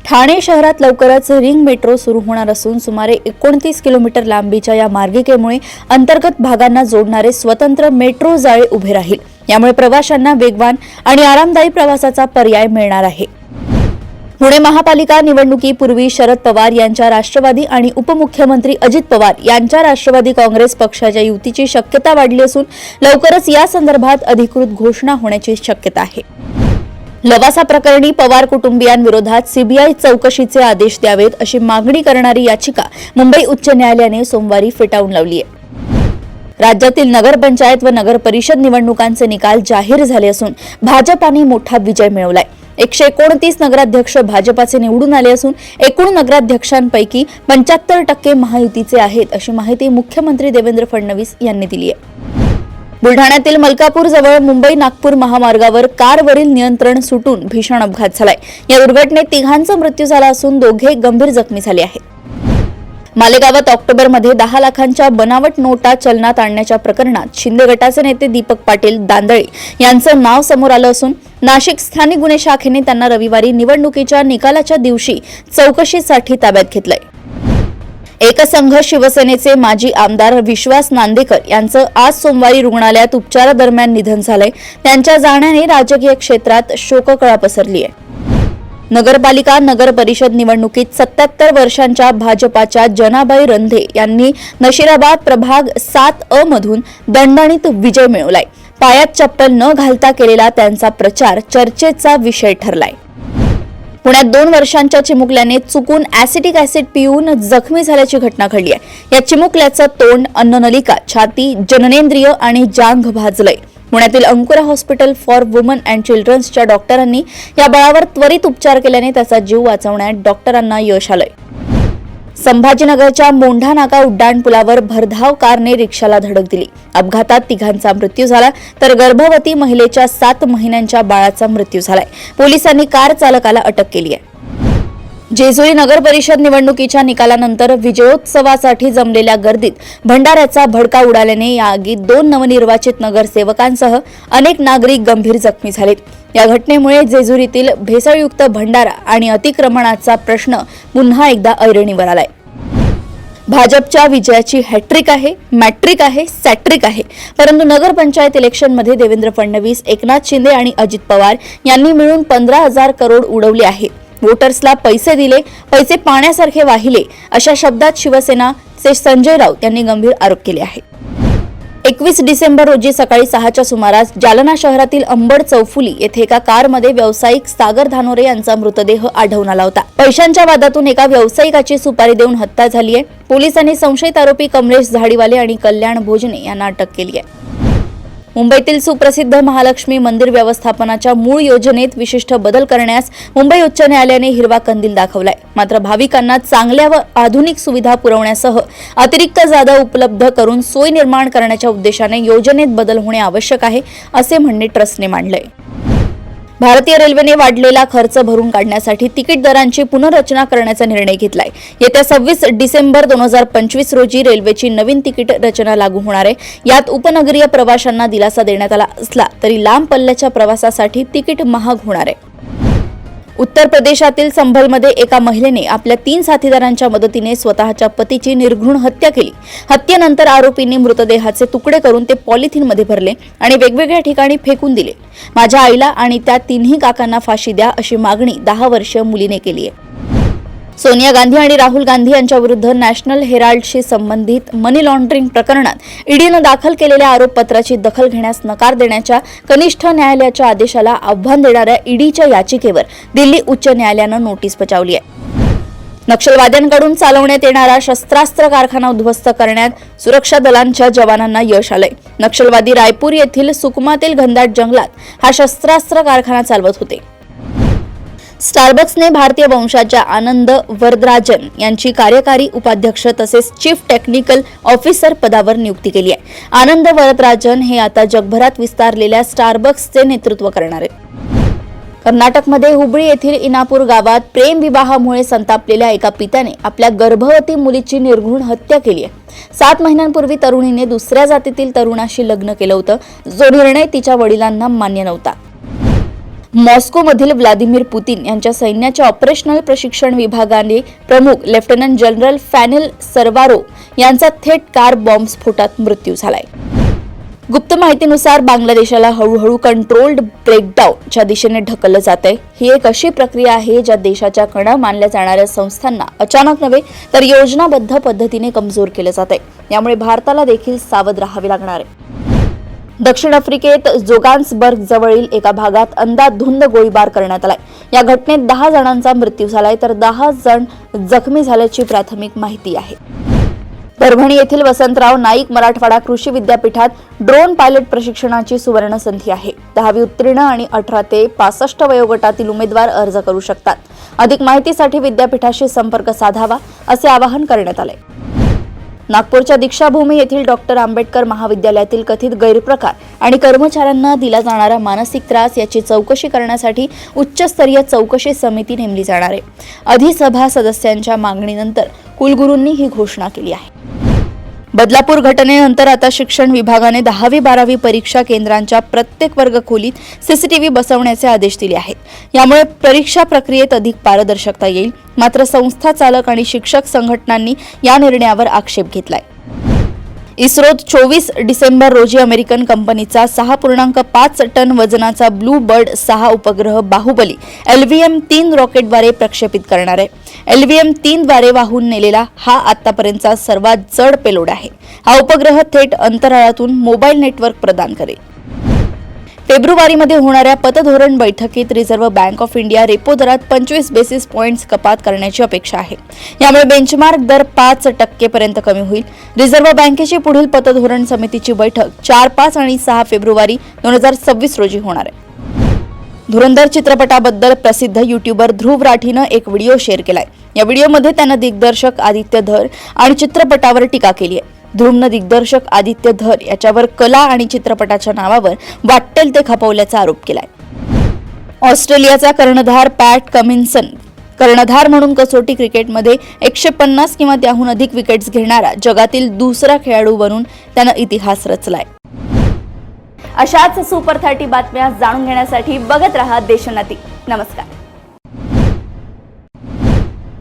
ठाणे शहरात लवकरच ring metro सुरू होणार असून सुमारे 29 किलोमीटर लांबीच्या या मार्गिकेमुळे अंतर्गत भागांना जोडणारे स्वतंत्र मेट्रो जाळे उभे राहील। यामुळे प्रवाशांना वेगवान आणि आरामदायी प्रवासाचा पर्याय मिळणार आहे। पुणे महापालिका निवडणुकीपूर्वी शरद पवार यांच्या राष्ट्रवादी आणि उपमुख्यमंत्री अजित पवार यांच्या राष्ट्रवादी काँग्रेस पक्षाच्या युतीची शक्यता वाढली असून लवकरच या संदर्भात अधिकृत घोषणा होण्याची शक्यता आहे। लवासा प्रकरणी पवार कुटुंबियांविरोधात सीबीआय चौकशीचे आदेश द्यावेत अशी मागणी करणारी याचिका मुंबई उच्च न्यायालयाने सोमवारी फेटाळून लावली आहे। राज्यातील नगरपंचायत व नगर परिषद निवडणुकांचे निकाल जाहीर झाले असून भाजपाने मोठा विजय मिळवलाय। 129 नगराध्यक्ष भाजपाचे निवडून आले असून एकूण नगराध्यक्षांपैकी 75% महायुतीचे आहेत अशी माहिती मुख्यमंत्री देवेंद्र फडणवीस यांनी दिली आहे। बुलढाण्यातील मलकापूर जवळ मुंबई नागपूर महामार्गावर कारवरील नियंत्रण सुटून भीषण अपघात झालाय। या दुर्घटनेत तिघांचा मृत्यू झाला असून दोघे गंभीर जखमी झाले आहेत। मालेगावात ऑक्टोबरमध्ये 10 लाखांच्या बनावट नोटा चलनात आणण्याच्या प्रकरणात शिंदे गटाचे नेते दीपक पाटील दांदळे यांचं नाव समोर आलं असून नाशिक स्थानिक गुन्हे शाखेने त्यांना रविवारी निवडणुकीच्या निकालाच्या दिवशी चौकशीसाठी ताब्यात घेतलंय। एकसंघ शिवसेनेचे माजी आमदार विश्वास नांदेकर यांचं आज सोमवारी रुग्णालयात उपचारादरम्यान निधन झालंय। त्यांच्या जाण्याने राजकीय क्षेत्रात शोककळा पसरली आहे। नगरपालिका नगर परिषद निवडणुकीत 77 वर्षांच्या भाजपाच्या जनाबाई रंधे यांनी नशिराबाद प्रभाग 7 मधून दणदणीत विजय मिळवलाय। पायात चप्पल न घालता केलेला त्यांचा प्रचार चर्चेचा विषय ठरलाय। पुण्यात 2 वर्षांच्या चिमुकल्याने चुकून ऍसिटिक ऍसिड पिऊन जखमी झाल्याची घटना घडली आहे। या चिमुकल्याचं तोंड, अन्ननलिका, छाती, जननेंद्रिय आणि जांघ भाजलंय। पुण्यातील अंकुरा हॉस्पिटल फॉर वुमन अँड चिल्ड्रन्सच्या डॉक्टरांनी या बाळावर त्वरित उपचार केल्याने त्याचा जीव वाचवण्यात डॉक्टरांना यश आलंय। संभाजीनगरच्या मोंढा नाका उड्डाणपुलावर भरधाव कारने रिक्षाला धडक दिली। अपघातात तिघांचा मृत्यू झाला तर गर्भवती महिलेच्या 7 महिन्यांच्या बाळाचा मृत्यू झालाय। पोलिसांनी कार चालकाला अटक केली आहे। जेजुरी नगर परिषद निवडणुकीच्या निकालानंतर विजयोत्सवासाठी जमलेल्या गर्दीत भंडाऱ्याचा भडका उडाल्याने या आगीत 2 नवनिर्वाचित नगरसेवकांसह अनेक नागरिक गंभीर जखमी झालेत। या घटनेमुळे जेजुरीतील भेसळयुक्त भंडारा आणि अतिक्रमणाचा प्रश्न पुन्हा एकदा ऐरणीवर आलाय। भाजपच्या विजयाची हॅट्रिक आहे, मॅट्रिक आहे, सॅट्रिक आहे, परंतु नगरपंचायत इलेक्शनमध्ये देवेंद्र फडणवीस, एकनाथ शिंदे आणि अजित पवार यांनी मिळून 15,000 करोड उडवले आहेत। वोटर्सला पैसे दिले, पैसे पाण्यासारखे वाहिले अशा शब्दात शिवसेनाचे संजय राऊत यांनी गंभीर आरोप केले आहेत। 21 डिसेंबर रोजी सकाळी 6च्या सुमारास जालना शहरातील अंबड चौफुली येथे एका कारमध्ये व्यावसायिक सागर धानोरे यांचा मृतदेह आढळून आला होता। पैशांच्या वादातून एका व्यावसायिकाची सुपारी देऊन हत्या झाली आहे। पोलिसांनी संशयित आरोपी कमलेश झाडीवाले आणि कल्याण भोजने यांना अटक केली आहे। मुंबईतील सुप्रसिद्ध महालक्ष्मी मंदिर व्यवस्थापनाच्या मूळ योजनेत विशिष्ट बदल करण्यास मुंबई उच्च न्यायालयाने हिरवा कंदील दाखवलाय। मात्र भाविकांना चांगल्या व आधुनिक सुविधा पुरवण्यासह अतिरिक्त जागा उपलब्ध करून सोय निर्माण करण्याच्या उद्देशाने योजनेत बदल होणे आवश्यक आहे असे म्हणणे ट्रस्टने मांडलंय। भारतीय रेल्वेने वाढलेला खर्च भरून काढण्यासाठी तिकीट दरांची पुनर्रचना करण्याचा निर्णय घेतलाय। येत्या 26 डिसेंबर 2025 रोजी रेल्वेची नवीन तिकीट रचना लागू होणार आहे। यात उपनगरीय प्रवाशांना दिलासा देण्यात आला असला तरी लांब पल्ल्याच्या प्रवासासाठी तिकीट महाग होणार आहे। उत्तर प्रदेशातील संभलमध्ये एका महिलेने आपल्या 3 साथीदारांच्या मदतीने स्वतःच्या पतीची निर्घृण हत्या केली। हत्येनंतर आरोपींनी मृतदेहाचे तुकडे करून ते पॉलिथिनमध्ये भरले आणि वेगवेगळ्या ठिकाणी फेकून दिले। माझ्या आईला आणि त्या 3 काकांना फाशी द्या अशी मागणी 10 वर्षीय मुलीने केली आहे। सोनिया गांधी आणि राहुल गांधी यांच्या विरुद्ध नॅशनल हेराल्डशी संबंधित मनी लॉन्ड्रिंग प्रकरणात ईडीनं दाखल केलेल्या आरोपपत्राची दखल घेण्यास नकार देण्याच्या कनिष्ठ न्यायालयाच्या आदेशाला आव्हान देणाऱ्या ईडीच्या याचिकेवर दिल्ली उच्च न्यायालयानं नोटीस बजावली आहे। नक्षलवाद्यांकडून चालवण्यात येणारा शस्त्रास्त्र कारखाना उद्ध्वस्त करण्यात सुरक्षा दलांच्या जवानांना यश आलंय। नक्षलवादी रायपूर येथील सुकमातील घनदाट जंगलात हा शस्त्रास्त्र कारखाना चालवत होते। स्टारबक्सने भारतीय वंशाच्या आनंद वरदराजन यांची कार्यकारी उपाध्यक्ष तसेच चीफ टेक्निकल ऑफिसर पदावर नियुक्ती केली आहे। आनंद वरदराजन हे आता जगभरात विस्तारलेल्या स्टारबक्सचे नेतृत्व करणार आहेत। कर्नाटकमध्ये हुबळी येथील इनापूर गावात प्रेम विवाहामुळे संतापलेल्या एका पित्याने आपल्या गर्भवती मुलीची निर्घृण हत्या केली आहे। 7 महिन्यांपूर्वी तरुणीने दुसऱ्या जातीतील तरुणाशी लग्न केलं होतं, जो निर्णय तिच्या वडिलांना मान्य नव्हता। मॉस्कोमधील व्लादिमीर पुतिन यांच्या सैन्याच्या ऑपरेशनल प्रशिक्षण विभागाने प्रमुख लेफ्टनंट जनरल फॅनिल सर्वारो यांचा थेट कार बॉम्ब स्फोटात मृत्यू झालाय. गुप्त माहितीनुसार बांगलादेशाला हळूहळू कंट्रोल्ड ब्रेकडाऊनच्या दिशेने ढकललं जातंय. ही एक अशी प्रक्रिया आहे ज्या देशाच्या कणा मानल्या जाणाऱ्या संस्थांना अचानक नव्हे तर योजनाबद्ध पद्धतीने कमजोर केलं जातंय. यामुळे भारताला देखील सावध राहावे लागणार आहे. दक्षिण आफ्रिकेत जोगान्सबर्ग जवळील एका भागात अंधाधुंद गोळीबार करण्यात आलाय. या घटनेत 10 जणांचा मृत्यू झालाय तर 10 जण जखमी झाल्याची प्राथमिक माहिती आहे. परभणी येथील वसंतराव नाईक मराठवाडा कृषी विद्यापीठात ड्रोन पायलट प्रशिक्षणाची सुवर्ण संधी आहे. 10वी उत्तीर्ण आणि 18 ते 65 वयोगटातील उमेदवार अर्ज करू शकतात. अधिक माहितीसाठी विद्यापीठाशी संपर्क साधावा असे आवाहन करण्यात आले. नागपूरच्या दीक्षाभूमी येथील डॉक्टर आंबेडकर महाविद्यालयातील कथित गैरप्रकार आणि कर्मचाऱ्यांना दिला जाणारा मानसिक त्रास याची चौकशी करण्यासाठी उच्चस्तरीय चौकशी समिती नेमली जाणार आहे. अधिसभा सदस्यांच्या मागणीनंतर कुलगुरूंनी ही घोषणा केली आहे. बदलापूर घटनेनंतर आता शिक्षण विभागाने 10वी 12वी परीक्षा केंद्रांच्या प्रत्येक वर्ग खोलीत सीसीटीव्ही बसवण्याचे आदेश दिले आहेत. यामुळे परीक्षा प्रक्रियेत अधिक पारदर्शकता येईल. मात्र संस्था चालक आणि शिक्षक संघटनांनी या निर्णयावर आक्षेप घेतलाय. इस्रोत 24 डिसेंबर रोजी अमेरिकन कंपनीचा 6.5 टन वजनाचा ब्लू बर्ड 6 उपग्रह बाहुबली LVM-3 रॉकेटद्वारे प्रक्षेपित करणार आहे. LVM-3 द्वारे वाहून नेलेला हा आतापर्यंतचा सर्वात जड पेलोड आहे. हा उपग्रह थेट अंतराळातून मोबाईल नेटवर्क प्रदान करेल. फेब्रुवारीमध्ये होणाऱ्या पतधोरण बैठकीत reserve bank of India repo दरात 25 बेसिस पॉइंट्स कपात करण्याची अपेक्षा आहे. यामुळे बेंचमार्क दर 5% पर्यंत कमी होईल. रिझर्व्ह बँकेची पुढील पतधोरण समितीची बैठक 4, 5 आणि 6 फेब्रुवारी 2026 रोजी होणार आहे. धुरंधर चित्रपटाबद्दल प्रसिद्ध युट्यूबर ध्रुव राठीनं एक व्हिडिओ शेअर केलाय. या व्हिडिओमध्ये त्यानं दिग्दर्शक आदित्य धर आणि चित्रपटावर टीका केली आहे. ध्रुवनं दिग्दर्शक आदित्य धर याच्यावर कला आणि चित्रपटाच्या नावावर वाट्टेल ते खपवल्याचा आरोप केलाय. ऑस्ट्रेलियाचा कर्णधार पॅट कमिन्सन कर्णधार म्हणून कसोटी क्रिकेटमध्ये 150 किंवा त्याहून अधिक विकेट्स घेणारा जगातील दुसरा खेळाडू बनून त्यानं इतिहास रचलाय. अशाच सुपर 30 बातम्या जाणून घेण्यासाठी बघत रहा देशोन्नती. नमस्कार.